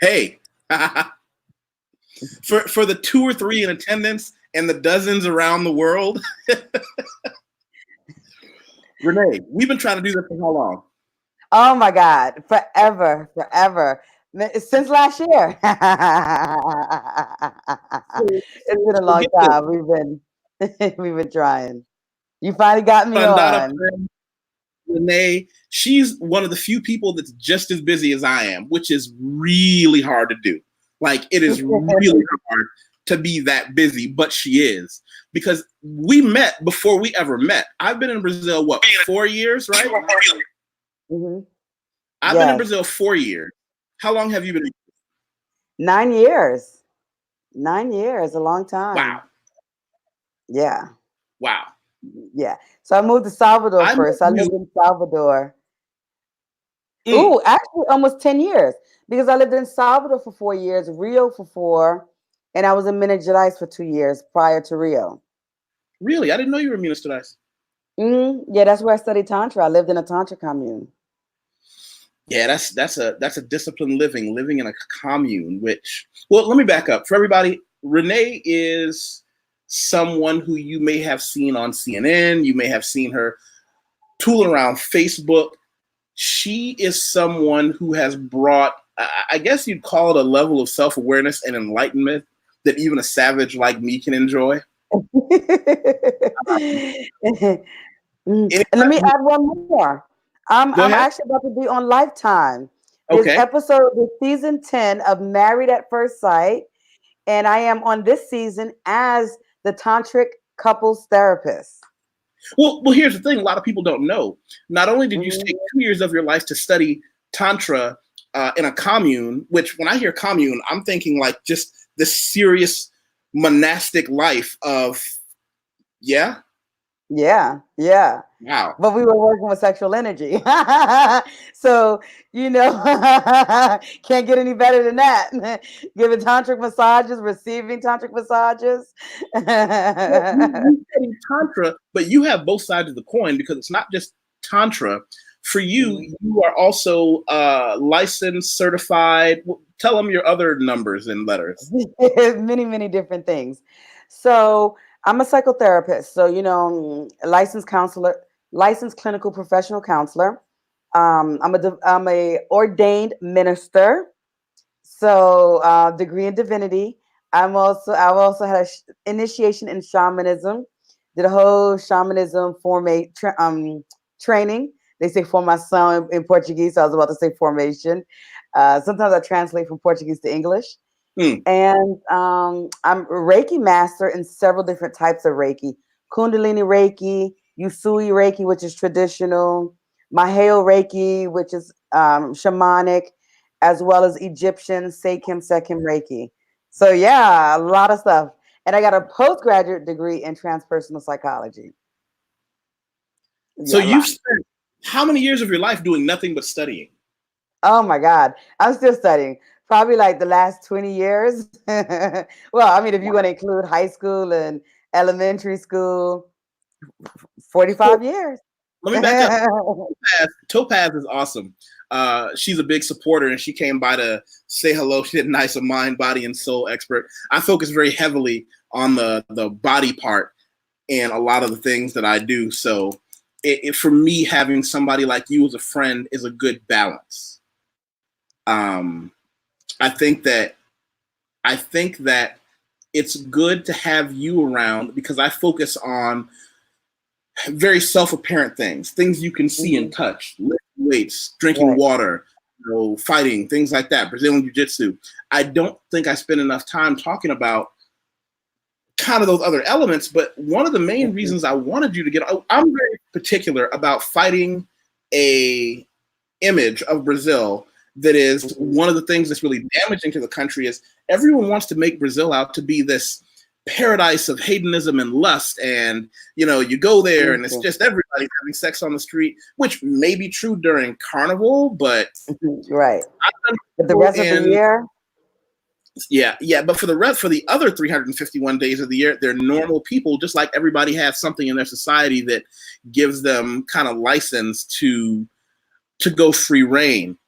Hey, for the 2 or 3 in attendance and the dozens around the world, Renee, we've been trying to do this for how long? Oh my God, forever. Since last year. It's been a long time. We've been trying. You finally got me on. Renee, she's one of the few people that's just as busy as I am, which is really hard to do. Like, it is really hard to be that busy, but she is. Because we met before we ever met. I've been in Brazil, 4 years, right? Mm-hmm. I've been in Brazil 4 years. How long have you been? 9 years. 9 years, a long time. Wow. Yeah. Wow. Yeah. So I moved to Salvador first. I lived in Salvador. Ooh, actually almost 10 years. Because I lived in Salvador for 4 years, Rio for 4, and I was in Minas Gerais for 2 years prior to Rio. Really? I didn't know you were in Minas Gerais. Yeah, that's where I studied Tantra. I lived in a Tantra commune. Yeah, that's a disciplined living in a commune, which, well, let me back up. For everybody, Renee is someone who you may have seen on CNN. You may have seen her tooling around Facebook. She is someone who has brought, I guess you'd call it, a level of self-awareness and enlightenment that even a savage like me can enjoy. And let me add one more. I'm actually about to be on Lifetime. This episode is season 10 of Married at First Sight, and I am on this season as the Tantric couples therapist. Well, here's the thing. A lot of people don't know. Not only did you take 2 years of your life to study Tantra in a commune, which when I hear commune, I'm thinking like just this serious monastic life of, Yeah. Wow. But we were working with sexual energy. So, can't get any better than that. Giving tantric massages, receiving tantric massages. You study Tantra, but you have both sides of the coin because it's not just Tantra. For you, you are also licensed, certified. Tell them your other numbers and letters. Many, many different things. So I'm a psychotherapist. So, licensed counselor, licensed clinical professional counselor. I'm a ordained minister. So degree in divinity. I've also had an initiation in shamanism. Did a whole shamanism training. They say formação in Portuguese. So I was about to say formation. Sometimes I translate from Portuguese to English. And I'm a Reiki master in several different types of Reiki. Kundalini Reiki, Usui Reiki, which is traditional, Maheo Reiki, which is shamanic, as well as Egyptian Sekim Sekim Reiki. So yeah, a lot of stuff. And I got a postgraduate degree in transpersonal psychology. So you've spent how many years of your life doing nothing but studying? Oh my God, I'm still studying. Probably like the last 20 years. Well, I mean, if you want to include high school and elementary school, 45 years. Let me back up. Topaz is awesome. She's a big supporter, and she came by to say hello. She did nice, a mind, body, and soul expert. I focus very heavily on the body part and a lot of the things that I do. So for me, having somebody like you as a friend is a good balance. I think that it's good to have you around because I focus on very self-apparent things you can see and touch, lifting weights, drinking water, fighting, things like that, Brazilian Jiu-Jitsu. I don't think I spend enough time talking about kind of those other elements, but one of the main reasons I wanted you to get, I'm very particular about fighting a image of Brazil that is one of the things that's really damaging to the country is everyone wants to make Brazil out to be this paradise of hedonism and lust. And, you go there and it's just everybody having sex on the street, which may be true during Carnival, but right. But the rest of the year. Yeah. But for the other 351 days of the year, they're normal people, just like everybody has something in their society that gives them kind of license to go free reign.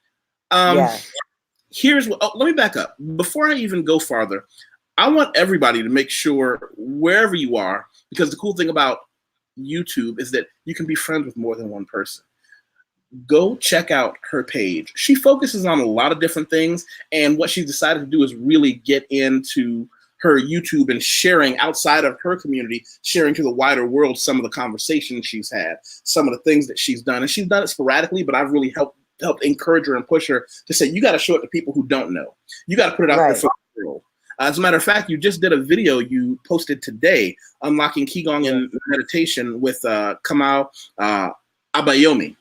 here's what, let me back up. Before I even go farther, I want everybody to make sure wherever you are, because the cool thing about YouTube is that you can be friends with more than one person. Go check out her page. She focuses on a lot of different things, and what she's decided to do is really get into her YouTube and sharing outside of her community, sharing to the wider world some of the conversations she's had, some of the things that she's done. And she's done it sporadically, but I've really helped encourage her and push her to say, you got to show it to people who don't know. You got to put it out there for the world. As a matter of fact, you just did a video you posted today, unlocking Qigong and meditation with Kamal Abayomi.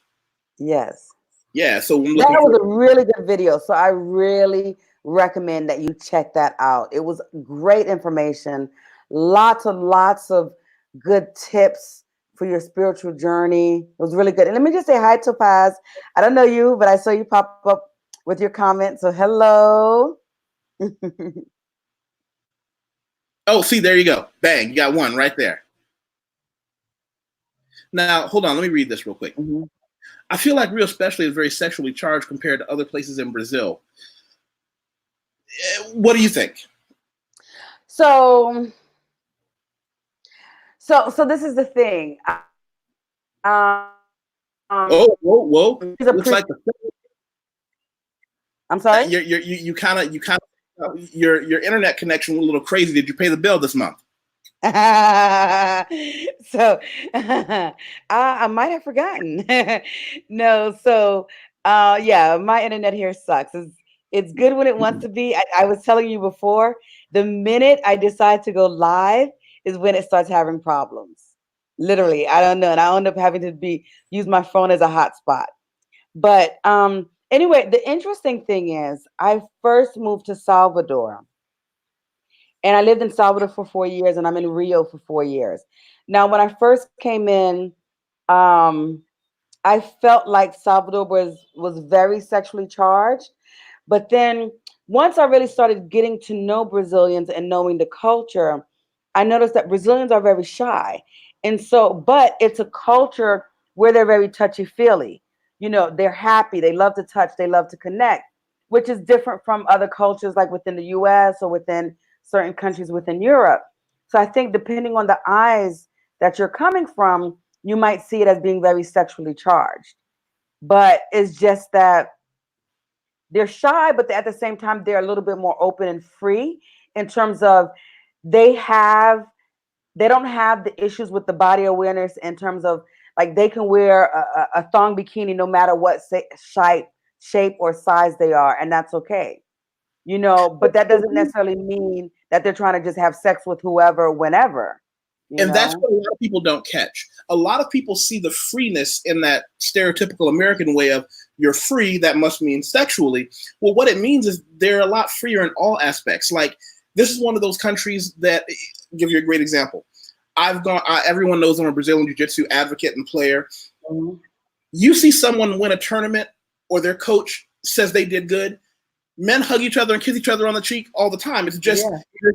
Yes. Yeah. So that was a really good video. So I really recommend that you check that out. It was great information. Lots of good tips for your spiritual journey. It was really good. And let me just say hi, Topaz. I don't know you, but I saw you pop up with your comment. So hello. Oh, see, there you go. Bang, you got one right there. Now, hold on. Let me read this real quick. Mm-hmm. I feel like Rio especially is very sexually charged compared to other places in Brazil. What do you think? So this is the thing. Whoa! Looks like I'm sorry. You kind of your internet connection was a little crazy. Did you pay the bill this month? So I might have forgotten. No, so yeah, my internet here sucks. It's good when it wants to be. I was telling you before, the minute I decide to go live is when it starts having problems. Literally, I don't know, and I end up having to use my phone as a hotspot. But anyway, the interesting thing is, I first moved to Salvador. And I lived in Salvador for 4 years, and I'm in Rio for 4 years. Now, when I first came in, I felt like Salvador was very sexually charged. But then once I really started getting to know Brazilians and knowing the culture, I noticed that Brazilians are very shy. And so, but it's a culture where they're very touchy-feely. You know, they're happy. They love to touch. They love to connect, which is different from other cultures like within the US or within certain countries within Europe. So I think depending on the eyes that you're coming from, you might see it as being very sexually charged. But it's just that they're shy, but at the same time, they're a little bit more open and free in terms of they don't have the issues with the body awareness in terms of like they can wear a thong bikini no matter what shape or size they are, and that's okay. You know, but that doesn't necessarily mean that they're trying to just have sex with whoever, whenever. And that's what a lot of people don't catch. A lot of people see the freeness in that stereotypical American way of you're free, that must mean sexually. Well, what it means is they're a lot freer in all aspects. Like, this is one of those countries that, I'll give you a great example. Everyone knows I'm a Brazilian Jiu-Jitsu advocate and player. Mm-hmm. You see someone win a tournament or their coach says they did good, men hug each other and kiss each other on the cheek all the time. It's just,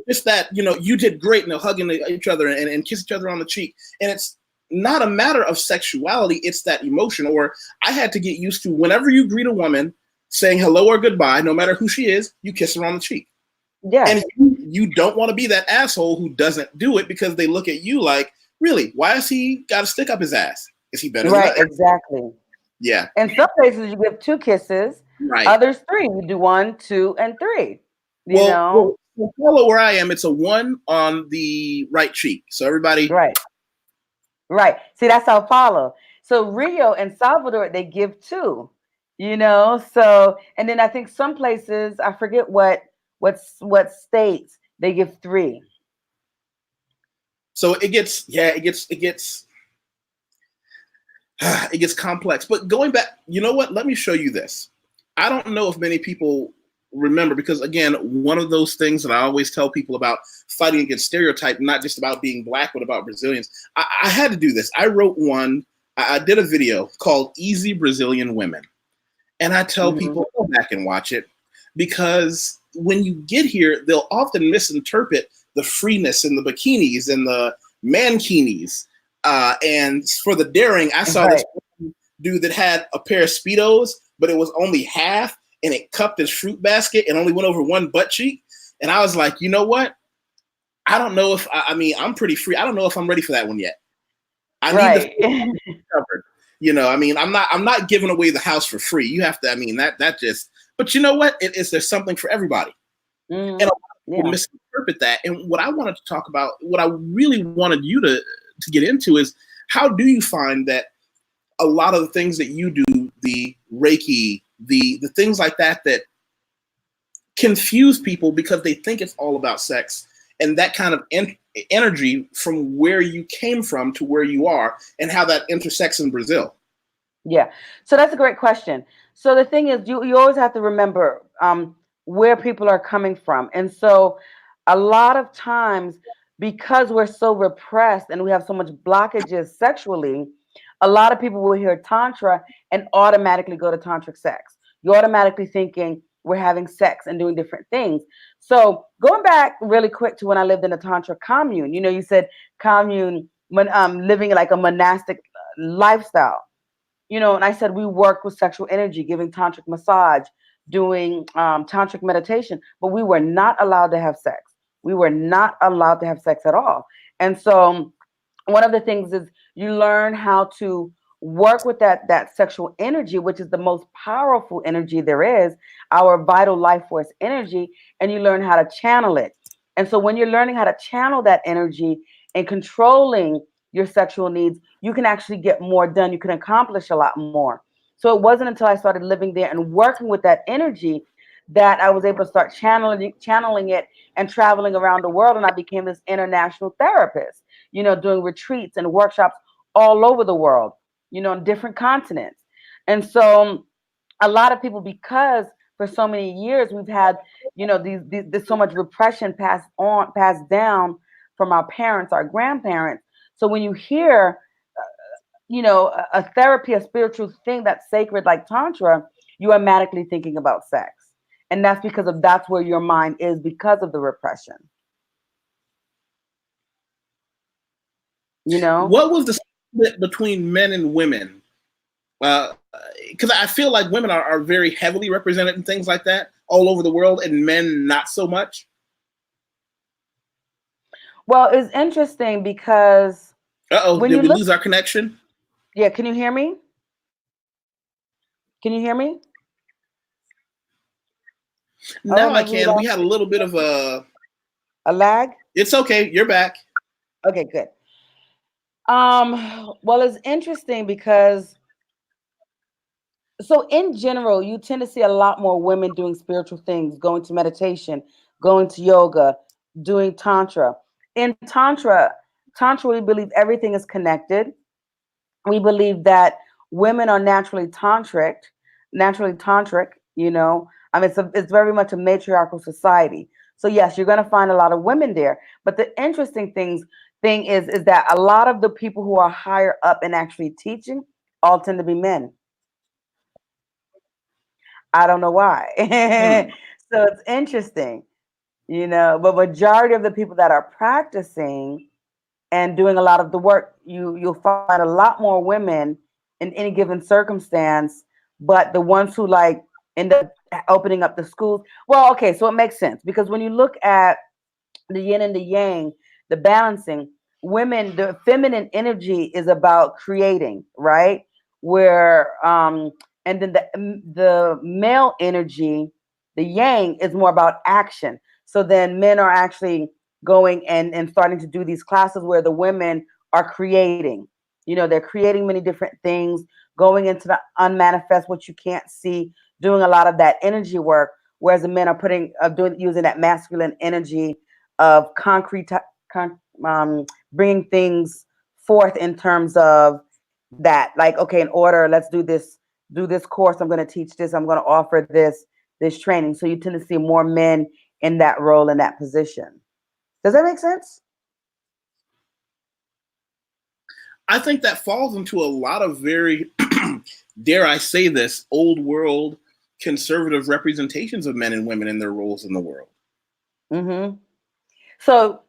just that, you know, you did great, and they're hugging each other and kiss each other on the cheek. And it's not a matter of sexuality. It's that emotion. Or I had to get used to whenever you greet a woman saying hello or goodbye, no matter who she is, you kiss her on the cheek. Yeah. And you don't want to be that asshole who doesn't do it because they look at you like, really, why has he got to stick up his ass? Is he better than that? Exactly. Yeah. In some places, you give 2 kisses. Right. Others 3. You do 1, 2, and 3. You know. Well, where I am, it's a 1 on the right cheek. So everybody. Right. See, that's Sao Paulo. So Rio and Salvador, they give 2. You know. So, and then I think some places, I forget what states, they give 3. So it gets complex. But going back, you know what? Let me show you this. I don't know if many people remember, because again, one of those things that I always tell people about fighting against stereotype, not just about being Black, but about Brazilians. I had to do this. I wrote one. I did a video called Easy Brazilian Women. And I tell people, go back and watch it, because when you get here, they'll often misinterpret the freeness in the bikinis and the mankinis. And for the daring, I saw this dude that had a pair of Speedos, but it was only half, and it cupped his fruit basket and only went over one butt cheek. And I was like, you know what? I don't know if I mean, I'm pretty free. I don't know if I'm ready for that one yet. I need to covered. You know, I mean, I'm not giving away the house for free. You have to, I mean, that just, but you know what? There's something for everybody. And a lot of people misinterpret that. And what I wanted to talk about, what I really wanted you to get into is, how do you find that a lot of the things that you do, the Reiki, the things like that, that confuse people because they think it's all about sex, and that kind of energy from where you came from to where you are, and how that intersects in Brazil? Yeah, so that's a great question. So the thing is, you always have to remember where people are coming from. And so a lot of times, because we're so repressed and we have so much blockages sexually, a lot of people will hear Tantra and automatically go to Tantric sex. You're automatically thinking we're having sex and doing different things. So going back really quick to when I lived in a Tantra commune, you know, you said commune, when living like a monastic lifestyle. You know, and I said we work with sexual energy, giving tantric massage, doing tantric meditation, but we were not allowed to have sex. We were not allowed to have sex at all. And so one of the things is you learn how to work with that sexual energy, which is the most powerful energy there is, our vital life force energy, and you learn how to channel it. And so when you're learning how to channel that energy and controlling your sexual needs, you can actually get more done. You can accomplish a lot more. So it wasn't until I started living there and working with that energy that I was able to start channeling it and traveling around the world. And I became this international therapist, you know, doing retreats and workshops all over the world, you know, on different continents. And so a lot of people, because for so many years we've had, you know, there's so much repression passed down from our parents, our grandparents. So when you hear, you know, a therapy, a spiritual thing that's sacred like Tantra, you're automatically thinking about sex. And that's because that's where your mind is, because of the repression. You know? What was the split between men and women? Because I feel like women are very heavily represented in things like that all over the world, and men not so much. Well, it's interesting because when did we lose our connection? Yeah, can you hear me? Can you hear me? Now I can. We had a little bit of a lag. It's okay. You're back. Okay, good. Well, it's interesting because, so in general, you tend to see a lot more women doing spiritual things, going to meditation, going to yoga, doing Tantra. In Tantra, we believe everything is connected. We believe that women are naturally tantric, you know. I mean, it's very much a matriarchal society. So yes, you're going to find a lot of women there. But the interesting thing is that a lot of the people who are higher up and actually teaching all tend to be men. I don't know why. So it's interesting, you know, but majority of the people that are practicing and doing a lot of the work, you'll find a lot more women in any given circumstance, but the ones who like end up opening up the schools. Well, okay, so it makes sense, because when you look at the yin and the yang, the balancing, women, the feminine energy is about creating, right? Where and then the male energy, the yang, is more about action. So then men are actually going and starting to do these classes where the women are creating. You know, they're creating many different things, going into the unmanifest, what you can't see, doing a lot of that energy work, whereas the men are using that masculine energy of bringing things forth in terms of that, like, okay, in order, let's do this course, I'm going to teach this, I'm going to offer this training. So you tend to see more men in that role, in that position. Does that make sense? I think that falls into a lot of very, dare I say this, old world conservative representations of men and women in their roles in the world. Mm-hmm. So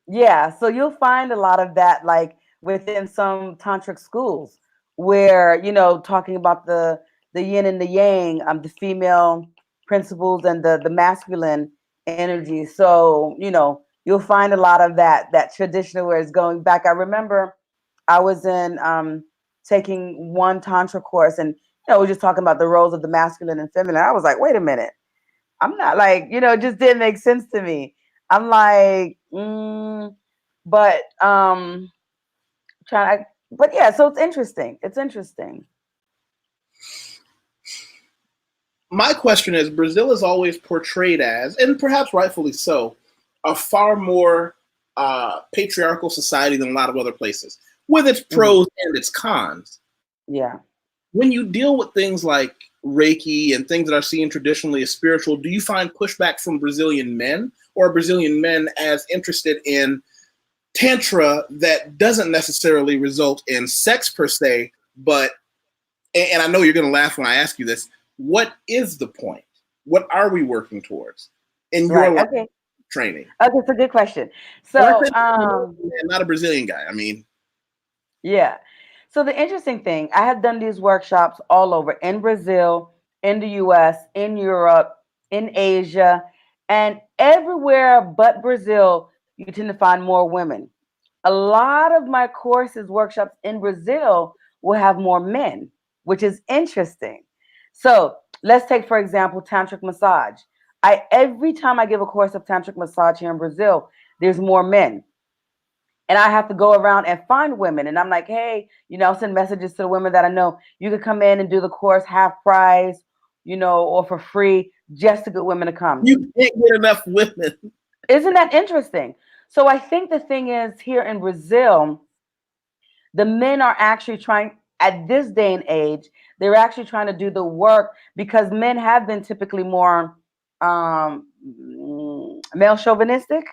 you'll find a lot of that, like within some tantric schools, where, you know, talking about the the yin and the yang, the female principles and the masculine energy. So, you know, you'll find a lot of that traditional where it's going back. I remember I was in taking one Tantra course, and you know, we're just talking about the roles of the masculine and feminine. I was like, wait a minute. I'm not like, you know, it just didn't make sense to me. I'm like, but but yeah, so it's interesting. It's interesting. My question is, Brazil is always portrayed as, and perhaps rightfully so, a far more patriarchal society than a lot of other places, with its pros and its cons. Yeah. When you deal with things like Reiki and things that are seen traditionally as spiritual, do you find pushback from Brazilian men, or are Brazilian men as interested in Tantra that doesn't necessarily result in sex per se, but, and I know you're going to laugh when I ask you this, what is the point? What are we working towards in your life training? Okay, it's a good question. So, not a Brazilian guy. I mean, yeah. So the interesting thing, I have done these workshops all over, in Brazil, in the US, in Europe, in Asia, and everywhere but Brazil, you tend to find more women. A lot of my courses, workshops in Brazil will have more men, which is interesting. So let's take, for example, tantric massage. Every time I give a course of tantric massage here in Brazil, there's more men. And I have to go around and find women. And I'm like, hey, you know, I'll send messages to the women that I know. You could come in and do the course half price, you know, or for free, just to get women to come. You can't get enough women. Isn't that interesting? So I think the thing is, here in Brazil, the men are actually trying, at this day and age, they're actually trying to do the work, because men have been typically more male chauvinistic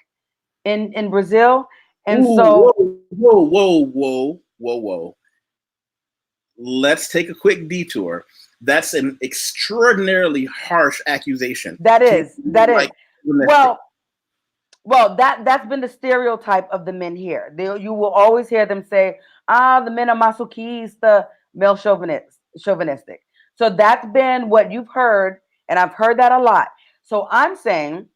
in Brazil. And so whoa. Let's take a quick detour. That's an extraordinarily harsh accusation. That is. Well, that's been the stereotype of the men here. You will always hear them say, the men are masochista, male chauvinistic. So that's been what you've heard, and I've heard that a lot. So I'm saying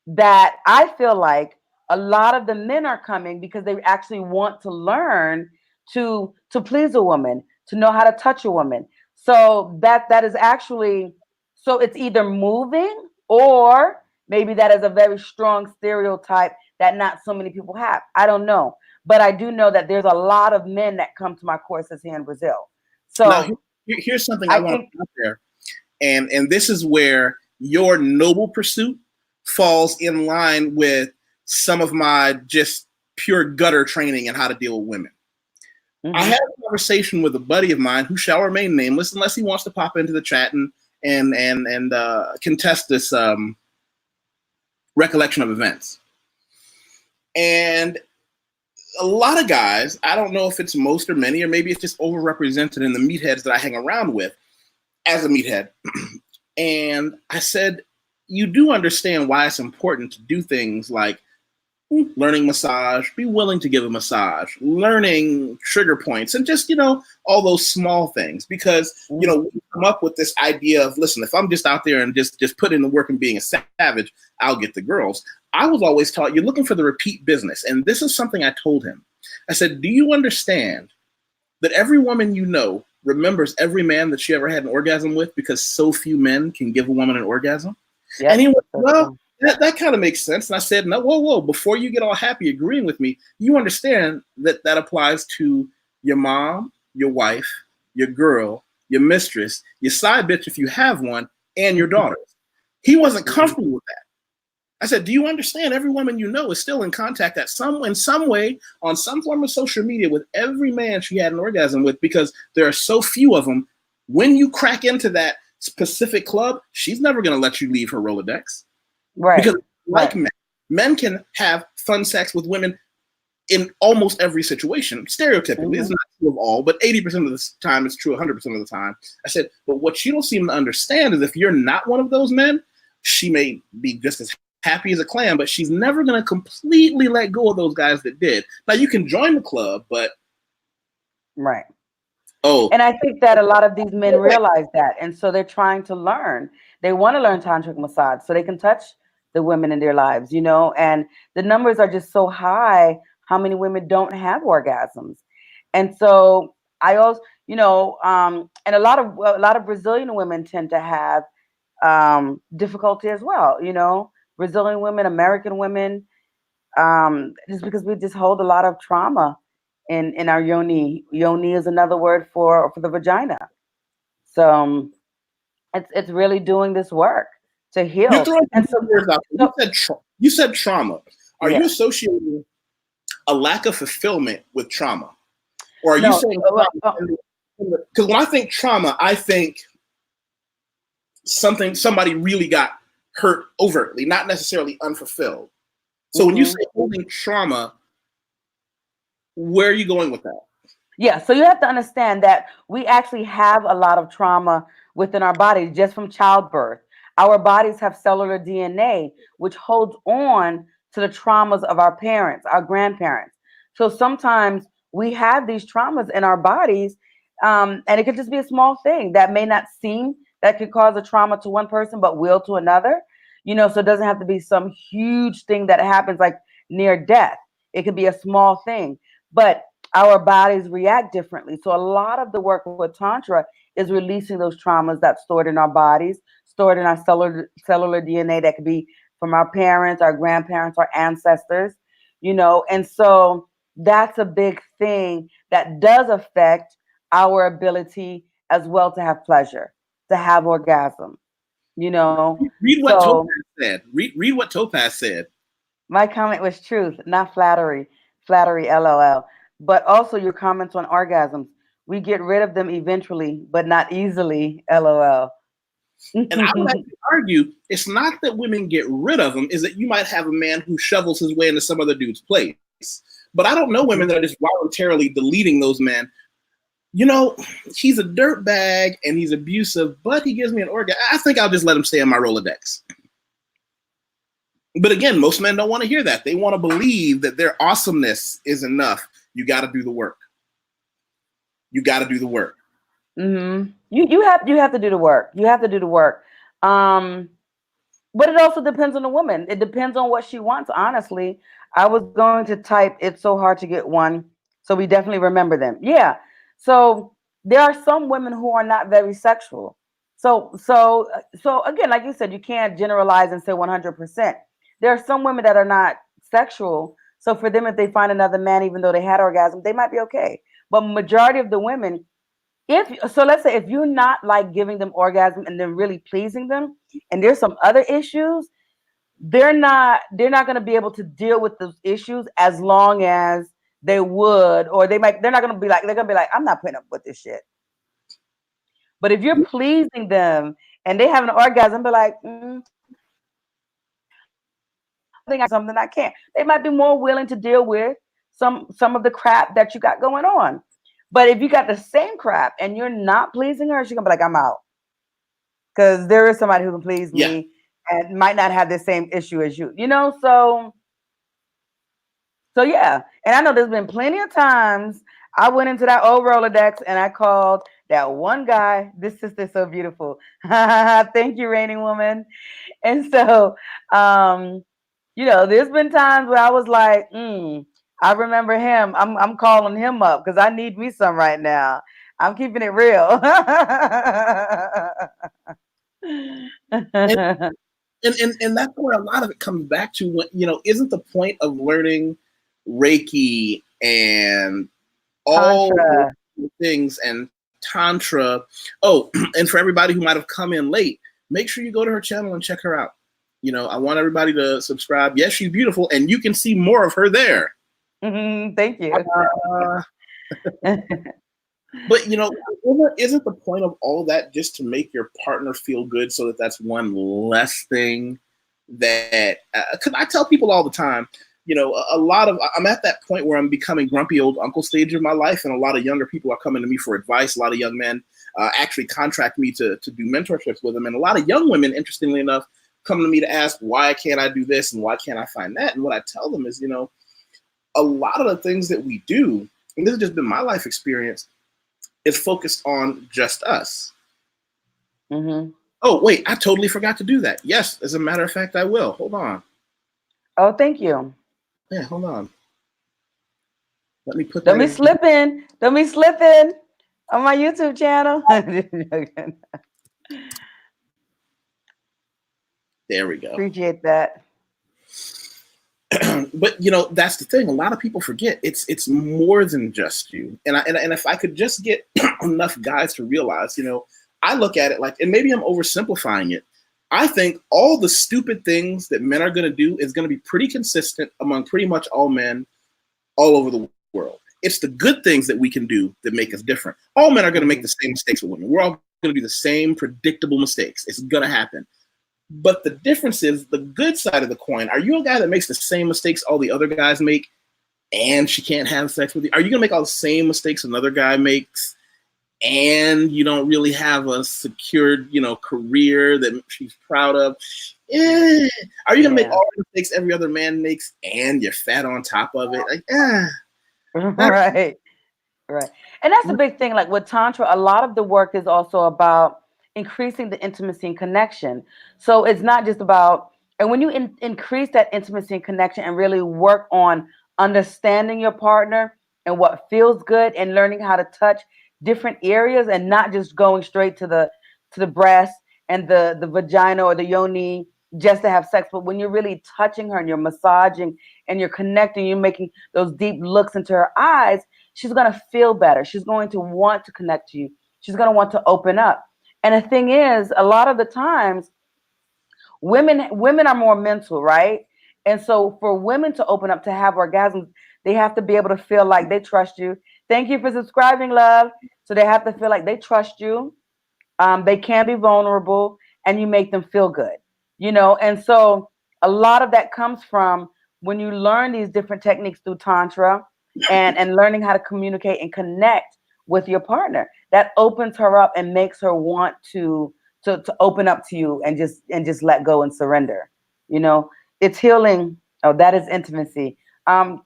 that I feel like a lot of the men are coming because they actually want to learn to please a woman, to know how to touch a woman. So that is actually, so it's either moving, or maybe that is a very strong stereotype that not so many people have. I don't know. But I do know that there's a lot of men that come to my courses here in Brazil. So now, here's something I want to put out there. And this is where your noble pursuit falls in line with some of my just pure gutter training and how to deal with women. I had a conversation with a buddy of mine who shall remain nameless unless he wants to pop into the chat and contest this recollection of events. And a lot of guys, I don't know if it's most or many, or maybe it's just overrepresented in the meatheads that I hang around with as a meathead. And I said, you do understand why it's important to do things like learning massage, be willing to give a massage, learning trigger points, and just, you know, all those small things. Because, you know, we come up with this idea of, listen, if I'm just out there and just put in the work and being a savage, I'll get the girls. I was always taught you're looking for the repeat business. And this is something I told him. I said, do you understand that every woman you know remembers every man that she ever had an orgasm with, because so few men can give a woman an orgasm? Yep. And he went, well, that kind of makes sense. And I said, no, whoa, before you get all happy agreeing with me, you understand that that applies to your mom, your wife, your girl, your mistress, your side bitch if you have one, and your daughters. He wasn't comfortable with that. I said, do you understand every woman you know is still in contact in some way, on some form of social media with every man she had an orgasm with, because there are so few of them. When you crack into that specific club, she's never going to let you leave her Rolodex. Right. Because like men can have fun sex with women in almost every situation. Stereotypically, it's not true of all, but 80% of the time it's true 100% of the time. I said, but what you don't seem to understand is if you're not one of those men, she may be just as happy as a clam, but she's never going to completely let go of those guys that did. Now, you can join the club, but... Right. Oh, And I think that a lot of these men realize that. And so they're trying to learn. They want to learn tantric massage so they can touch the women in their lives, you know, and the numbers are just so high. How many women don't have orgasms? And so I also, you know, and a lot of Brazilian women tend to have difficulty as well, you know, Brazilian women, American women, just because we just hold a lot of trauma in our yoni. Yoni is another word for the vagina. So it's really doing this work to you're heal. throwing And some words out there. You said trauma. Are you yeah. associating a lack of fulfillment with trauma, or are you No, saying because when I think trauma, I think somebody really got hurt overtly, not necessarily unfulfilled. So when you say holding trauma, where are you going with that? yeah, so you have to understand that we actually have a lot of trauma within our body just from childbirth. Our bodies have cellular DNA, which holds on to the traumas of our parents, our grandparents. So sometimes we have these traumas in our bodies, and it could just be a small thing that may not seem that could cause a trauma to one person, but will to another. You know, so it doesn't have to be some huge thing that happens like near death. It could be a small thing, but our bodies react differently. So a lot of the work with Tantra is releasing those traumas that's stored in our bodies, stored in our cellular DNA that could be from our parents, our grandparents, our ancestors, you know. And so that's a big thing that does affect our ability as well to have pleasure, to have orgasm, you know. Read what So Topaz said. Read what Topaz said. my comment was truth, not flattery. Flattery, LOL. But also your comments on orgasms. We get rid of them eventually, but not easily, LOL. And I would actually argue it's not that women get rid of them, is that you might have a man who shovels his way into some other dude's place. But I don't know women that are just voluntarily deleting those men. You know, he's a dirtbag and he's abusive, but he gives me an orgasm. I think I'll just let him stay on my Rolodex. But again, most men don't want to hear that. They want to believe that their awesomeness is enough. You got to do the work. You got to do the work. Mm-hmm. You have to do the work. You have to do the work. But it also depends on the woman. It depends on what she wants. Honestly, I was going to type. It's so hard to get one, so we definitely remember them. Yeah. So there are some women who are not very sexual. So again, like you said, you can't generalize and say 100%. There are some women that are not sexual. So for them, if they find another man, even though they had orgasm, they might be okay. But majority of the women, let's say if you're not like giving them orgasm and then really pleasing them, and there's some other issues, they're not going to be able to deal with those issues as long as they would, or they're not going to be like, they're going to be like, I'm not putting up with this shit. But if you're pleasing them and they have an orgasm, be like, I think I something I can't. They might be more willing to deal with some of the crap that you got going on. But if you got the same crap and you're not pleasing her, she's gonna be like, I'm out. Because there is somebody who can please me and might not have the same issue as you, you know? So yeah. And I know there's been plenty of times I went into that old Rolodex and I called that one guy. This sister's so beautiful. Thank you, Reigning Woman. And so you know, there's been times where I was like, I remember him. I'm calling him up because I need me some right now. I'm keeping it real. and that's where a lot of it comes back to. When, you know, isn't the point of learning Reiki and all Tantra. the things and Tantra? Oh, and for everybody who might have come in late, make sure you go to her channel and check her out. You know, I want everybody to subscribe. Yes, she's beautiful, and you can see more of her there. Thank you. But, you know, isn't the point of all that just to make your partner feel good so that that's one less thing that, because I tell people all the time, you know, I'm at that point where I'm becoming grumpy old uncle stage of my life, and a lot of younger people are coming to me for advice. A lot of young men actually contract me to do mentorships with them, and a lot of young women, interestingly enough, come to me to ask, why can't I do this and why can't I find that? And what I tell them is, you know, a lot of the things that we do, and this has just been my life experience, is focused on just us. Mm-hmm. Oh, wait, I totally forgot to do that. Yes, as a matter of fact, I will. Hold on. Oh, thank you. Yeah, hold on. Let me put Don't that be in. slipping. Don't be slipping on my YouTube channel. There we go. Appreciate that. But you know, that's the thing. A lot of people forget it's more than just you. And if I could just get enough guys to realize, you know, I look at it like, and maybe I'm oversimplifying it. I think all the stupid things that men are going to do is going to be pretty consistent among pretty much all men all over the world. It's the good things that we can do that make us different. All men are going to make the same mistakes with women. We're all going to do the same predictable mistakes. It's going to happen. But the difference is the good side of the coin. Are you a guy that makes the same mistakes all the other guys make and she can't have sex with you? Are you going to make all the same mistakes another guy makes and you don't really have a secured, you know, career that she's proud of? Are you going to make all the mistakes every other man makes and you're fat on top of it? Like, Right. Right. And that's the big thing. Like with Tantra, a lot of the work is also about increasing the intimacy and connection. So it's not just about, and when you increase that intimacy and connection and really work on understanding your partner and what feels good and learning how to touch different areas and not just going straight to the breast and the vagina or the yoni just to have sex, but when you're really touching her and you're massaging and you're connecting, you're making those deep looks into her eyes, she's going to feel better. She's going to want to connect to you. She's going to want to open up. And the thing is, a lot of the times, women are more mental, right? And so for women to open up, to have orgasms, they have to be able to feel like they trust you. Thank you for subscribing, love. So they have to feel like they trust you. They can be vulnerable, and you make them feel good, you know? And so a lot of that comes from when you learn these different techniques through Tantra and learning how to communicate and connect with your partner. That opens her up and makes her want to open up to you and just let go and surrender. You know, it's healing. Oh, that is intimacy. Am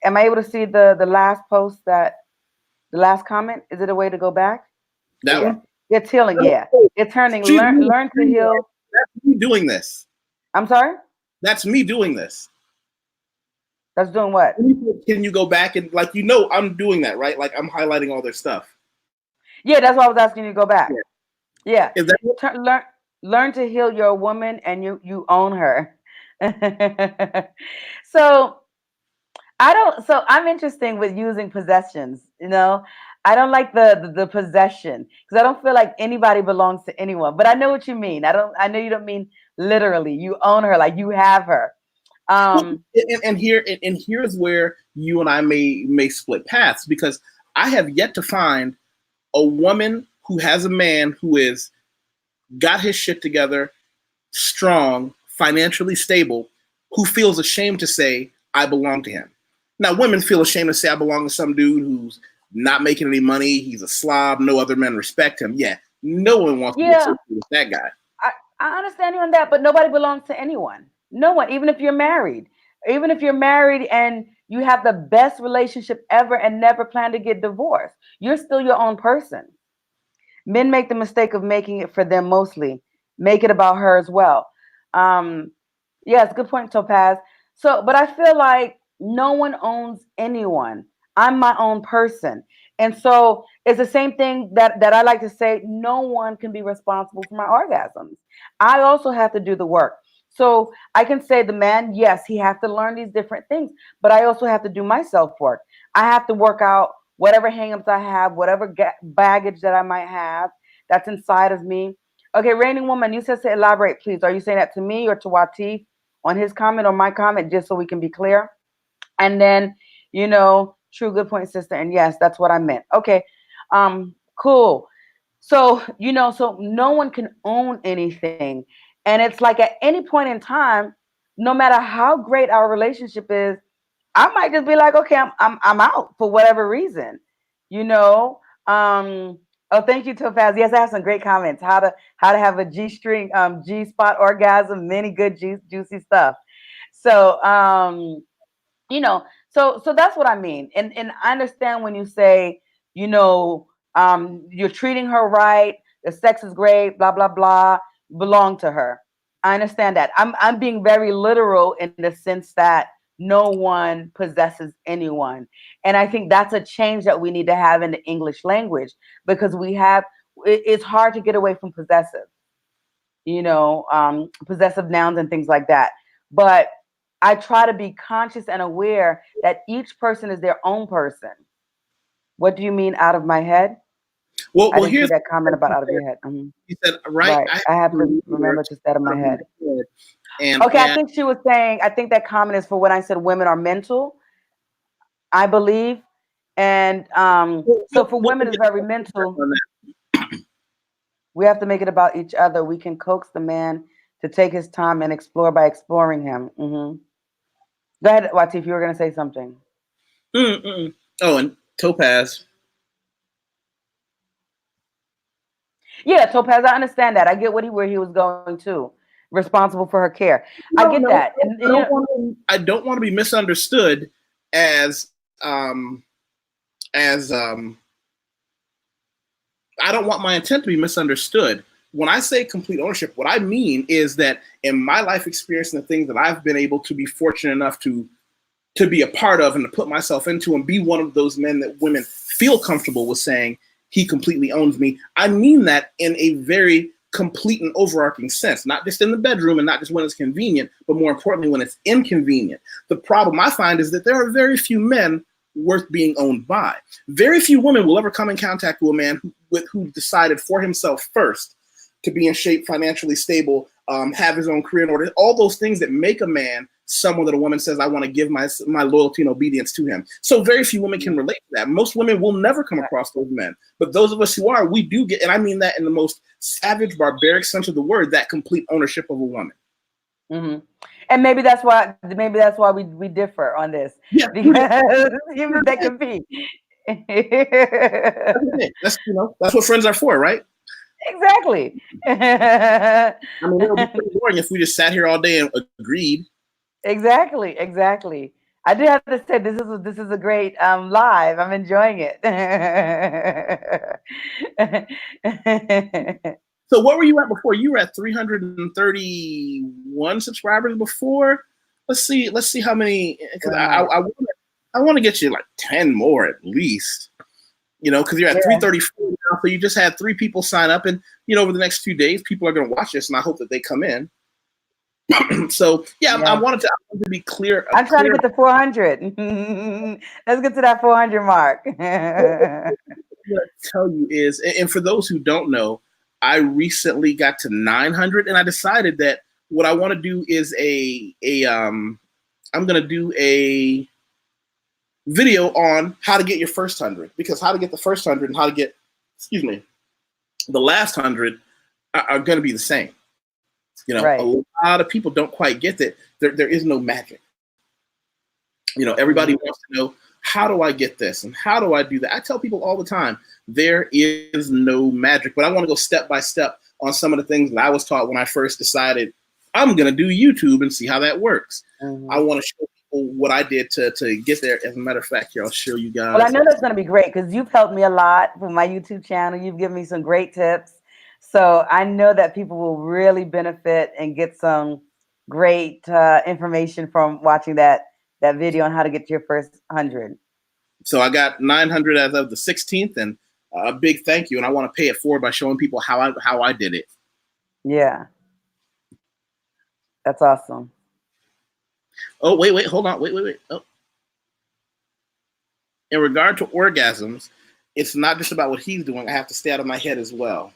I able to see the last post, that the last comment? Is it a way to go back? that Yeah. one? It's healing, yeah. It's turning learn to heal. That's me doing this. I'm sorry? That's me doing this. That's doing what? Can you go back and, like, you know, I'm doing that, right? Like, I'm highlighting all their stuff. Yeah, that's why I was asking you to go back. Yeah. Is that Learn to heal your woman, and you own her. So I'm interesting with using possessions, you know. I don't like the possession because I don't feel like anybody belongs to anyone. But I know what you mean. I know you don't mean literally. You own her, like you have her. and here's where you and I may split paths, because I have yet to find a woman who has a man who is got his shit together, strong, financially stable, who feels ashamed to say, I belong to him. Now, women feel ashamed to say, I belong to some dude who's not making any money. He's a slob. No other men respect him. Yeah, no one wants to be associated with that guy. I understand you on that, but nobody belongs to anyone. No one, even if you're married. Even if you're married and you have the best relationship ever and never plan to get divorced, you're still your own person. Men make the mistake of making it for them mostly. Make it about her as well. Yeah, it's a good point, Topaz. So, but I feel like no one owns anyone. I'm my own person. And so it's the same thing that I like to say, no one can be responsible for my orgasms. I also have to do the work. So I can say the man, yes, he has to learn these different things, but I also have to do my self-work. I have to work out whatever hangups I have, whatever baggage that I might have that's inside of me. Okay, Reigning Woman, you said to elaborate, please. Are you saying that to me or to Wateef on his comment or my comment, just so we can be clear? And then, you know, true, good point, sister. And yes, that's what I meant. Okay, cool. So, you know, so no one can own anything. And it's like at any point in time, no matter how great our relationship is, I might just be like, okay, I'm out for whatever reason, you know. Oh, thank you, Topaz. Yes, I have some great comments. How to have a G string, G spot orgasm, many good juicy stuff. So you know, so that's what I mean. And I understand when you say, you know, You're treating her right. The sex is great. Blah blah blah. Belong to her. I understand that. I'm being very literal in the sense that no one possesses anyone, and I think that's a change that we need to have in the English language, because it's hard to get away from possessive, possessive nouns and things like that. But I try to be conscious and aware that each person is their own person. What do you mean out of my head? Well, I didn't here's see that comment about out of your head. He said, right. I have to remember to stay out of my head. Okay, I think she was saying, I think that comment is for when I said women are mental, I believe. And so for women, it's very mental. We have to make it about each other. We can coax the man to take his time and explore by exploring him. Go ahead, Wateef, you were going to say something. Oh, and Topaz. Yeah, Topaz, I understand that. I get where he was going to. Responsible for her care. I get that. I don't want to be misunderstood as I don't want my intent to be misunderstood. When I say complete ownership, what I mean is that in my life experience and the things that I've been able to be fortunate enough to be a part of and to put myself into and be one of those men that women feel comfortable with saying, he completely owns me. I mean that in a very complete and overarching sense, not just in the bedroom and not just when it's convenient, but more importantly, when it's inconvenient. The problem I find is that there are very few men worth being owned by. Very few women will ever come in contact with a man who decided for himself first to be in shape, financially stable, have his own career in order, all those things that make a man someone that a woman says, I want to give my loyalty and obedience to him. So very few women can relate to that. Most women will never come across those men. But those of us who are, we do get, and I mean that in the most savage, barbaric sense of the word, that complete ownership of a woman. And maybe that's why we differ on this. Yeah, because that could be. That's what friends are for, right? Exactly. I mean, it would be pretty boring if we just sat here all day and agreed. Exactly. I did have to say this is a great live. I'm enjoying it. So what were you at before? You were at 331 subscribers before. Let's see how many. Because I want to get you like 10 more at least. Because you're at 334 now, so you just had 3 people sign up, and over the next few days, people are going to watch this, and I hope that they come in. So I wanted to be clear. I'm trying to get to 400. Let's get to that 400 mark. What I tell you is, and for those who don't know, I recently got to 900, and I decided that what I want to do is I'm going to do a video on how to get your first 100, because how to get the first 100 and how to get, the last 100 are going to be the same. Right. A lot of people don't quite get that there is no magic. Everybody wants to know, how do I get this and how do I do that? I tell people all the time, there is no magic, but I want to go step by step on some of the things that I was taught when I first decided I'm going to do YouTube and see how that works. I want to show people what I did to get there. As a matter of fact, here, I'll show you guys. Well, I know that's going to be great because you've helped me a lot with my YouTube channel. You've given me some great tips. So I know that people will really benefit and get some great information from watching that video on how to get to your first 100. So I got 900 as of the 16th, and a big thank you. And I want to pay it forward by showing people how I did it. Yeah. That's awesome. Oh, wait, hold on. Wait. Oh. In regard to orgasms, it's not just about what he's doing. I have to stay out of my head as well.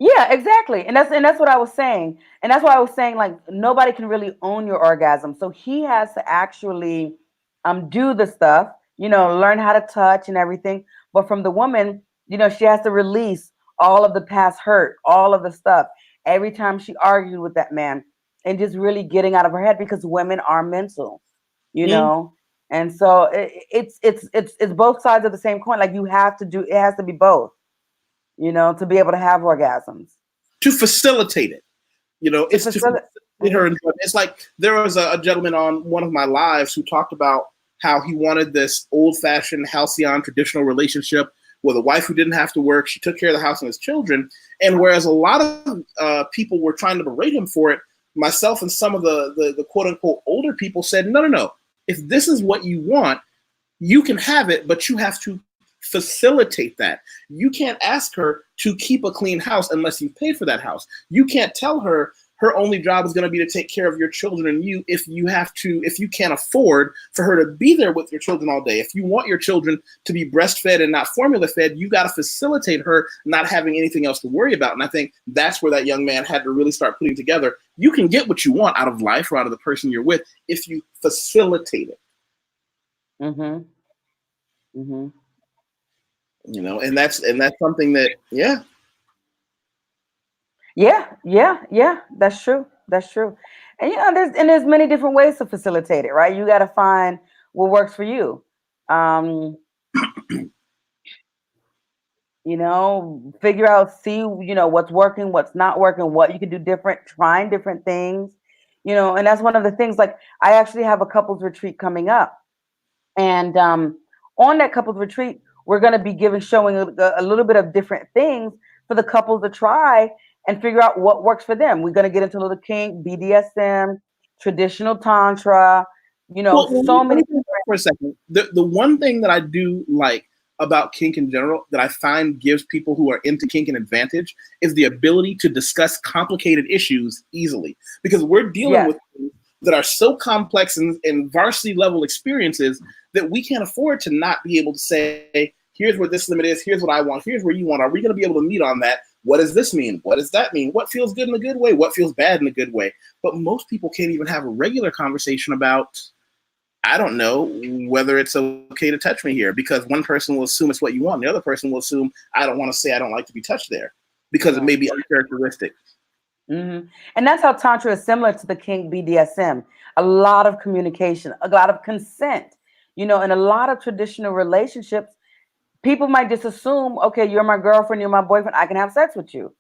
Yeah, exactly. And that's what I was saying. And that's why I was saying, like, nobody can really own your orgasm. So he has to actually do the stuff, learn how to touch and everything. But from the woman, she has to release all of the past hurt, all of the stuff, every time she argued with that man, and just really getting out of her head, because women are mental, And so it's both sides of the same coin. Like, it has to be both. To be able to have orgasms. To facilitate it. It's to facilitate her enjoyment. It's like there was a gentleman on one of my lives who talked about how he wanted this old-fashioned, halcyon, traditional relationship with a wife who didn't have to work. She took care of the house and his children. And whereas a lot of people were trying to berate him for it, myself and some of the quote unquote older people said, no. If this is what you want, you can have it, but you have to facilitate that. You can't ask her to keep a clean house unless you pay for that house. You can't tell her her only job is going to be to take care of your children and you if you can't afford for her to be there with your children all day. If you want your children to be breastfed and not formula fed, you got to facilitate her not having anything else to worry about. And I think that's where that young man had to really start putting together. You can get what you want out of life or out of the person you're with if you facilitate it. Mm-hmm. Mm-hmm. You know, and that's something that, yeah. Yeah, that's true. And you know, there's many different ways to facilitate it, right? You got to find what works for you. You know, figure out, see, you know, what's working, what's not working, what you can do different, trying different things, you know. And that's one of the things, like, I actually have a couples retreat coming up, and on that couples retreat, we're going to be showing a little bit of different things for the couples to try and figure out what works for them. We're going to get into a little kink, BDSM, traditional Tantra, you know, well, so many. For a second, the one thing that I do like about kink in general that I find gives people who are into kink an advantage is the ability to discuss complicated issues easily, because we're dealing with things that are so complex and varsity level experiences that we can't afford to not be able to say, here's what this limit is, here's what I want, here's where you want. Are we going to be able to meet on that? What does this mean? What does that mean? What feels good in a good way? What feels bad in a good way? But most people can't even have a regular conversation about, I don't know, whether it's okay to touch me here, because one person will assume it's what you want. And the other person will assume, I don't want to say I don't like to be touched there because it may be uncharacteristic. Mm-hmm. And that's how Tantra is similar to the kink BDSM. A lot of communication, a lot of consent, you know, in a lot of traditional relationships, people might just assume, okay, you're my girlfriend, you're my boyfriend, I can have sex with you,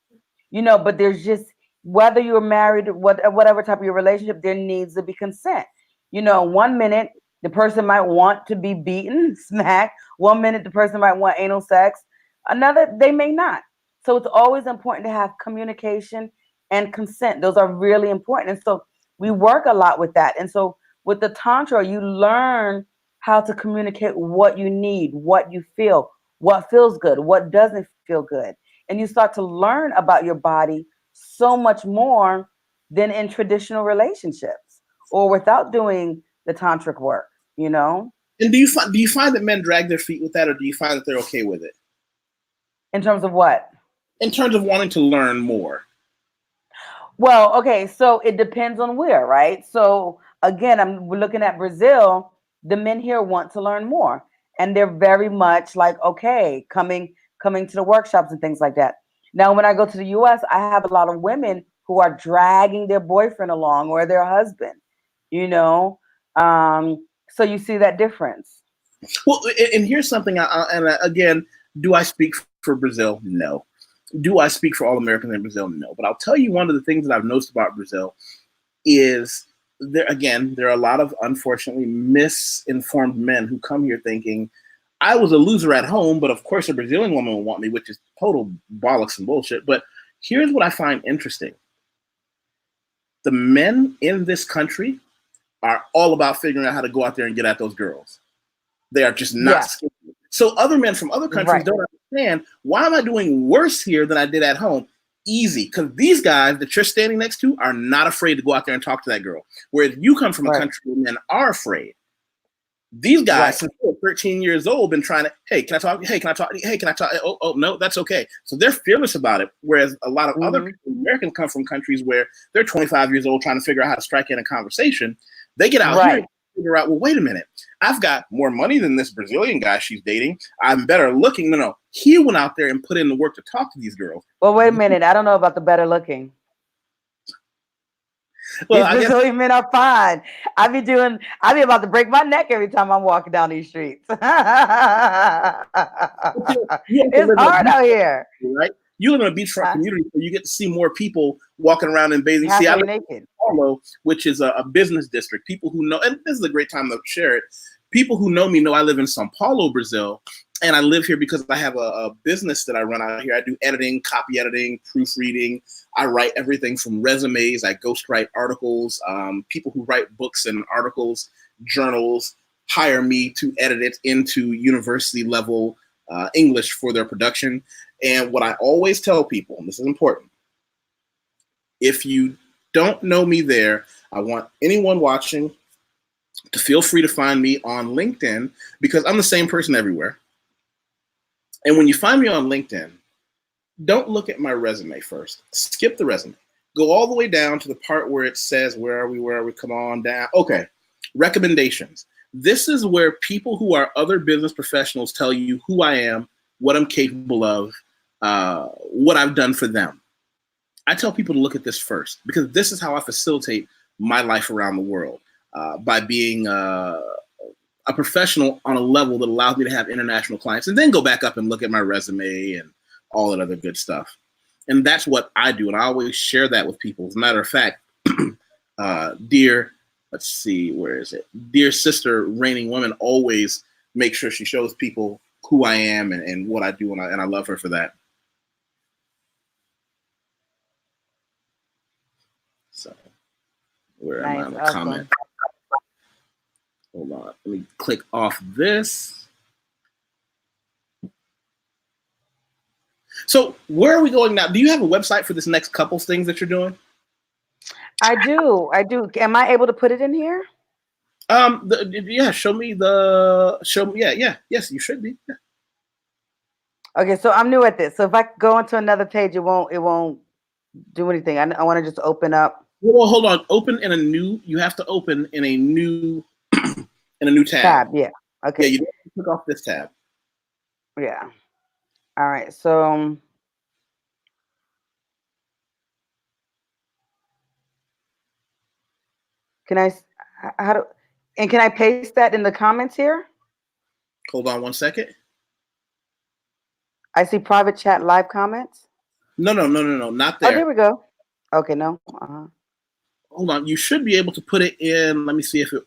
you know, but there's just, whether you're married, whatever type of your relationship, there needs to be consent. You know, 1 minute, the person might want to be beaten, smacked. 1 minute, the person might want anal sex. Another, they may not. So it's always important to have communication and consent. Those are really important. And so we work a lot with that. And so with the Tantra, you learn how to communicate what you need, what you feel, what feels good, what doesn't feel good. And you start to learn about your body so much more than in traditional relationships or without doing the tantric work, you know? And do you find that men drag their feet with that, or do you find that they're okay with it? In terms of what? In terms of wanting to learn more. Well, okay, so it depends on where, right? So again, we're looking at Brazil. The men here want to learn more, and they're very much like, okay, coming to the workshops and things like that. Now, when I go to the US, I have a lot of women who are dragging their boyfriend along or their husband, you know? So you see that difference. Well, and here's something, again, do I speak for Brazil? No. Do I speak for all Americans in Brazil? No. But I'll tell you, one of the things that I've noticed about Brazil is there are a lot of, unfortunately, misinformed men who come here thinking, I was a loser at home, but of course a Brazilian woman will want me, which is total bollocks and bullshit. But here's what I find interesting. The men in this country are all about figuring out how to go out there and get at those girls. They are just not scared. So other men from other countries don't understand, why am I doing worse here than I did at home? Easy, because these guys that you're standing next to are not afraid to go out there and talk to that girl. Whereas you come from a country where men are afraid. These guys, since they're 13 years old, been trying to, hey, can I talk? Hey, can I talk? Hey, can I talk? Oh, no, that's okay. So they're fearless about it. Whereas a lot of other Americans come from countries where they're 25 years old trying to figure out how to strike in a conversation. They get out here and figure out, well, wait a minute. I've got more money than this Brazilian guy she's dating. I'm better looking. No. He went out there and put in the work to talk to these girls. Well, wait a minute. I don't know about the better looking. Well, these Brazilian men are fine. I be about to break my neck every time I'm walking down these streets. It's hard out here. Right? You live in a beachfront community, so you get to see more people walking around in bathing. See, I live in Harlow, which is a business district. People who know, and this is a great time to share it. People who know me know I live in Sao Paulo, Brazil, and I live here because I have a business that I run out here. I do editing, copy editing, proofreading. I write everything from resumes. I ghostwrite articles. People who write books and articles, journals, hire me to edit it into university level English for their production. And what I always tell people, and this is important, if you don't know me there, I want anyone watching to feel free to find me on LinkedIn, because I'm the same person everywhere. And when you find me on LinkedIn, don't look at my resume first. Skip the resume. Go all the way down to the part where it says, where are we, come on down. Okay, recommendations. This is where people who are other business professionals tell you who I am, what I'm capable of, what I've done for them. I tell people to look at this first, because this is how I facilitate my life around the world, by being a professional on a level that allows me to have international clients, and then go back up and look at my resume and all that other good stuff. And that's what I do. And I always share that with people. As a matter of fact, let's see, where is it? Dear sister, Reigning Woman, always make sure she shows people who I am and what I do. And I love her for that. So where am I on the comment? Hold on, let me click off this. So where are we going now? Do you have a website for this next couple things that you're doing? I do. Am I able to put it in here? Yeah, show me. Yeah, yes, you should be. Yeah. Okay, so I'm new at this. So if I go into another page, it won't do anything. I want to just open up. Well, hold on. You have to open in a new tab. Yeah. Okay. Yeah, you have to click off this tab. Yeah. All right. So can I paste that in the comments here? Hold on 1 second. I see private chat live comments. No, not there. Oh, there we go. Okay, no. Hold on. You should be able to put it in. Let me see if it.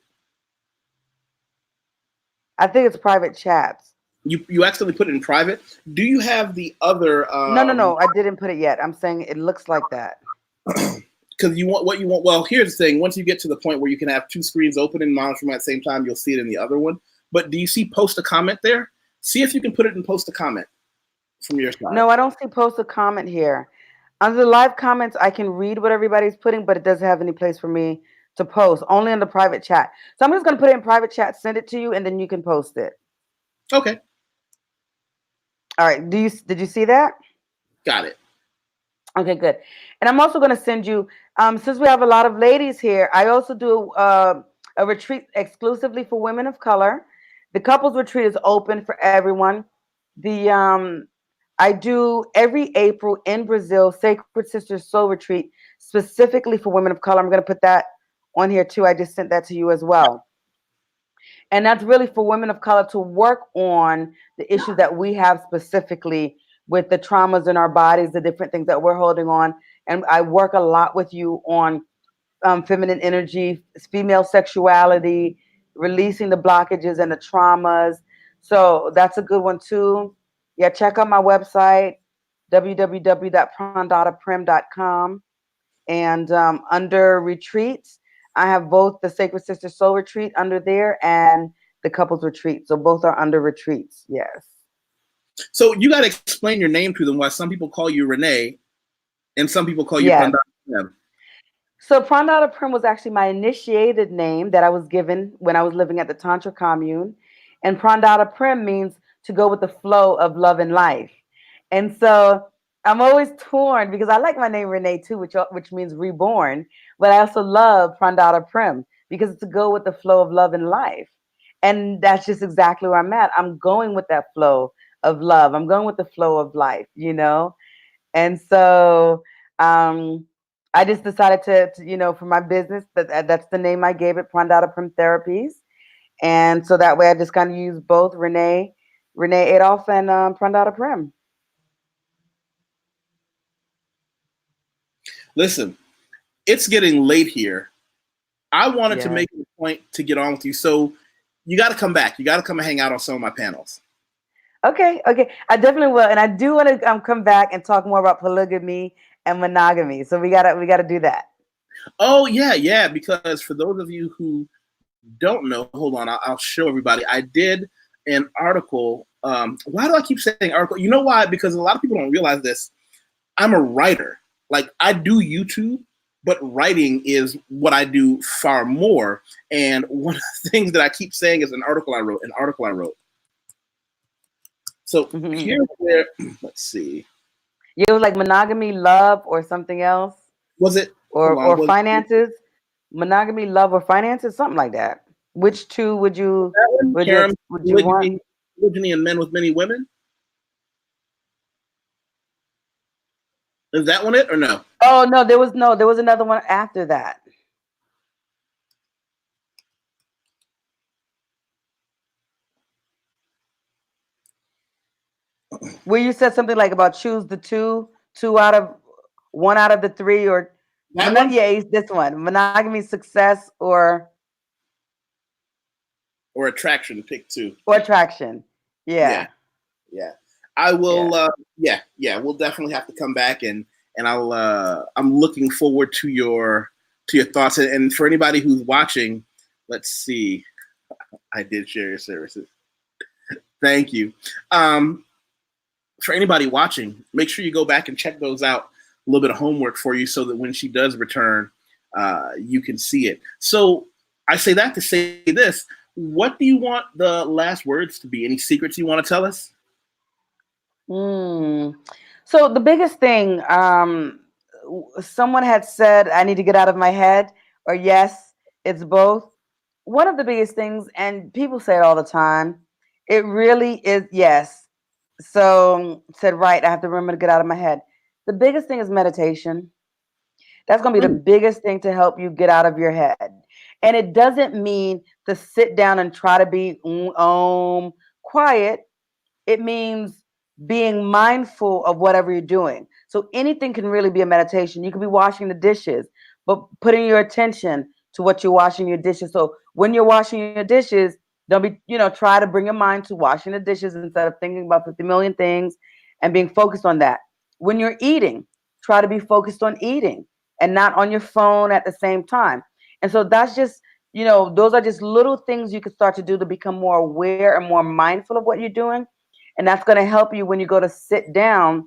I think it's private chats. You accidentally put it in private. Do you have the other? No. I didn't put it yet. I'm saying it looks like that. Because you want what you want. Well, here's the thing. Once you get to the point where you can have two screens open and monitoring at the same time, you'll see it in the other one. But do you see post a comment there? See if you can put it in post a comment from your side. No, I don't see post a comment here. Under the live comments, I can read what everybody's putting, but it doesn't have any place for me to post. Only in the private chat. So I'm just going to put it in private chat, send it to you, and then you can post it. Okay. All right. Did you see that? Got it. Okay, good. And I'm also going to send you, since we have a lot of ladies here, I also do a retreat exclusively for women of color. The couples retreat is open for everyone. I do every April in Brazil, Sacred Sisters Soul Retreat, specifically for women of color. I'm going to put that on here too. I just sent that to you as well. And that's really for women of color to work on the issues that we have specifically with the traumas in our bodies, the different things that we're holding on. And I work a lot with you on feminine energy, female sexuality, releasing the blockages and the traumas. So that's a good one too. Yeah, check out my website, www.prandadaprim.com. And under retreats, I have both the Sacred Sister Soul Retreat under there and the Couples Retreat. So both are under retreats. Yes. So you got to explain your name to them. Why some people call you Renee and some people call you Prandada Prim. So Prandada Prim was actually my initiated name that I was given when I was living at the Tantra commune. And Prandada Prim means to go with the flow of love and life. And so I'm always torn because I like my name Renee too, which means reborn. But I also love Prandada Prim because it's to go with the flow of love and life. And that's just exactly where I'm at. I'm going with that flow of love. I'm going with the flow of life, you know? And so I just decided to for my business, that's the name I gave it, Prandada Prim Therapies. And so that way I just kind of use both Renee Adolph and Prandada Prim. Listen, it's getting late here. I wanted to make a point to get on with you. So You got to come back. You got to come and hang out on some of my panels. Okay, I definitely will, and I do want to come back and talk more about polygamy and monogamy. So we gotta do that. Oh yeah, because for those of you who don't know, hold on, I'll show everybody. I did an article. Why do I keep saying article? You know why? Because a lot of people don't realize this. I'm a writer. Like, I do YouTube, but writing is what I do far more. And one of the things that I keep saying is an article I wrote. So here's where, let's see. Yeah, it was like monogamy, love, or something else. Was it? Or finances? Monogamy, love, or finances? Something like that. Which two would you want? Polygyny and men with many women? Is that one it or no? Oh no, there was another one after that. Where you said something like about choose the one out of the three, or it's this one. Monogamy, success, or attraction. Pick two. Or attraction. Yeah. I will. Yeah. We'll definitely have to come back and I'll. I'm looking forward to your thoughts. And for anybody who's watching, let's see. I did share your services. Thank you. For anybody watching, make sure you go back and check those out. A little bit of homework for you so that when she does return, you can see it. So I say that to say this. What do you want the last words to be? Any secrets you want to tell us? So the biggest thing, someone had said, I need to get out of my head, or yes, it's both. One of the biggest things, and people say it all the time, it really is yes. So said, right, I have to remember to get out of my head. The biggest thing is meditation. That's going to be the biggest thing to help you get out of your head. And it doesn't mean to sit down and try to be quiet. It means being mindful of whatever you're doing. So anything can really be a meditation. You could be washing the dishes, but putting your attention to what you're washing your dishes. So when you're washing your dishes, don't be, try to bring your mind to washing the dishes instead of thinking about 50 million things and being focused on that. When you're eating, try to be focused on eating and not on your phone at the same time. And so that's just, those are just little things you can start to do to become more aware and more mindful of what you're doing. And that's going to help you when you go to sit down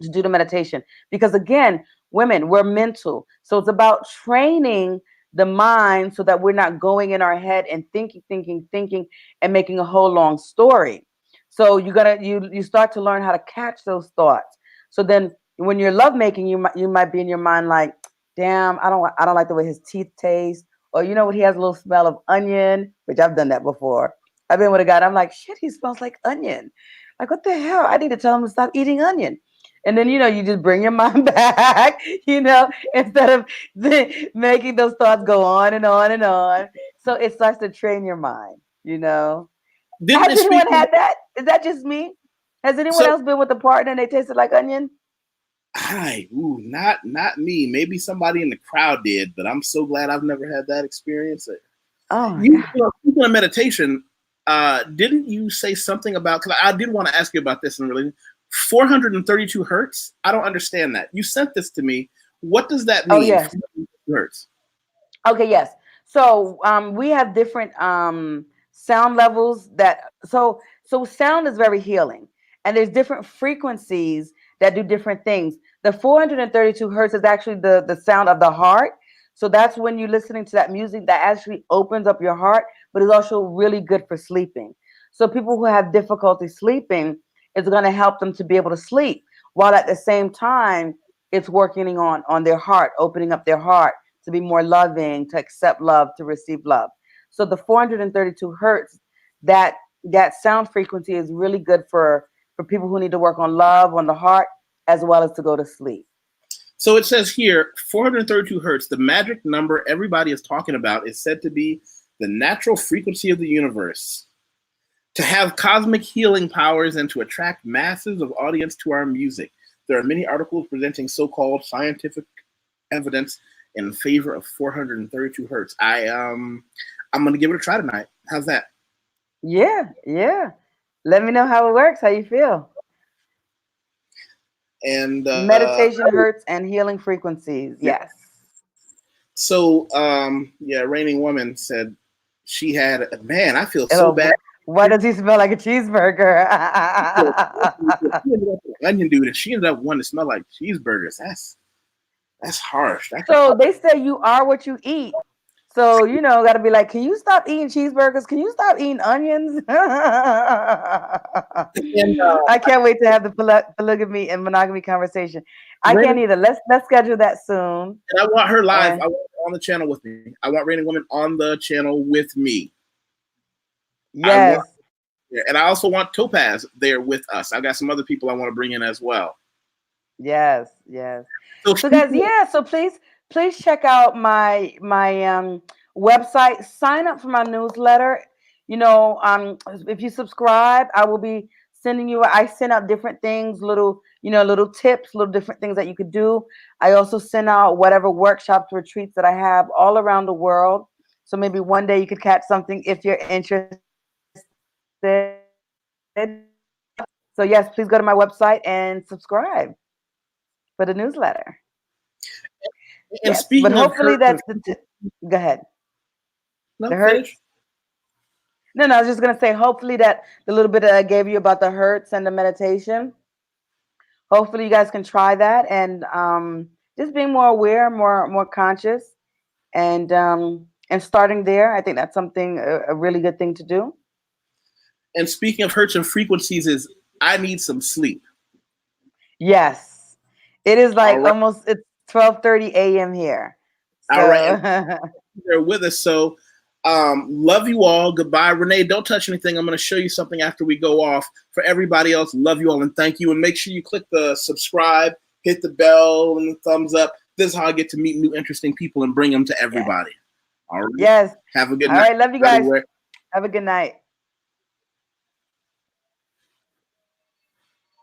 to do the meditation. Because again, women, we're mental. So it's about training the mind so that we're not going in our head and thinking, and making a whole long story. So you start to learn how to catch those thoughts. So then when you're lovemaking, you might be in your mind like, damn, I don't like the way his teeth taste. Or he has a little smell of onion, which I've done that before. I've been with a guy and I'm like, shit, he smells like onion. Like, what the hell? I need to tell him to stop eating onion. And then, you just bring your mind back, instead of making those thoughts go on and on and on. So it starts to train your mind, Has anyone had that? Is that just me? Has anyone else been with a partner and they tasted like onion? Not me. Maybe somebody in the crowd did, but I'm so glad I've never had that experience. Speaking of meditation, didn't you say something about, because I did want to ask you about this in relation, 432 hertz? I don't understand that. You sent this to me. What does that mean? Oh, yes. Hertz. Okay, yes. So we have different sound levels so sound is very healing, and there's different frequencies that do different things. The 432 hertz is actually the sound of the heart. So that's when you're listening to that music that actually opens up your heart, but it's also really good for sleeping. So people who have difficulty sleeping, it's going to help them to be able to sleep, while at the same time, it's working on their heart, opening up their heart to be more loving, to accept love, to receive love. So the 432 hertz, that sound frequency is really good for people who need to work on love, on the heart, as well as to go to sleep. So it says here, 432 hertz, the magic number everybody is talking about, is said to be the natural frequency of the universe, to have cosmic healing powers and to attract masses of audience to our music. There are many articles presenting so-called scientific evidence in favor of 432 hertz. I'm going to give it a try tonight. How's that? Yeah, yeah. Let me know how it works, how you feel. And Meditation hurts and healing frequencies. yeah. Yes. So yeah, Raining Woman said she had, man, I feel so Oh, bad. why does he smell like a cheeseburger? She ended up with an onion dude, and she ended up wanting to smell like cheeseburgers. That's harsh. So they say you are what you eat. So, you know, got to be like, can you stop eating cheeseburgers? Can you stop eating onions? And I can't wait to have the polygamy and monogamy conversation. I can't either. Let's schedule that soon. And I want her live. And I want her on the channel with me. I want Raining Woman on the channel with me. yes. And I also want Topaz there with us. I got some other people I want to bring in as well. Yes, yes. So guys, yeah, so please check out my website. Sign up for my newsletter. You know, if you subscribe, I will be sending you, I send out different things, little tips, little different things that you could do. I also send out whatever workshops, retreats that I have all around the world. So maybe one day you could catch something if you're interested. So yes, please go to my website and subscribe for the newsletter. And Yes, speaking but hopefully of that's go ahead. No, The hurts. No, I was just gonna say hopefully that the little bit that I gave you about the hurts and the meditation. Hopefully you guys can try that and just being more aware, more conscious, and starting there. I think that's something a really good thing to do. And speaking of hurts and frequencies, is I need some sleep. Yes, it is like almost it's 12:30 a.m. here. So. All right, they're with us. So love you all. Goodbye, Renee. Don't touch anything. I'm going to show you something after we go off. For everybody else, love you all and thank you. And make sure you click the subscribe, hit the bell, and the thumbs up. This is how I get to meet new, interesting people and bring them to everybody. Yes. All right. Have a good night. All right. Love you guys. Have a good night.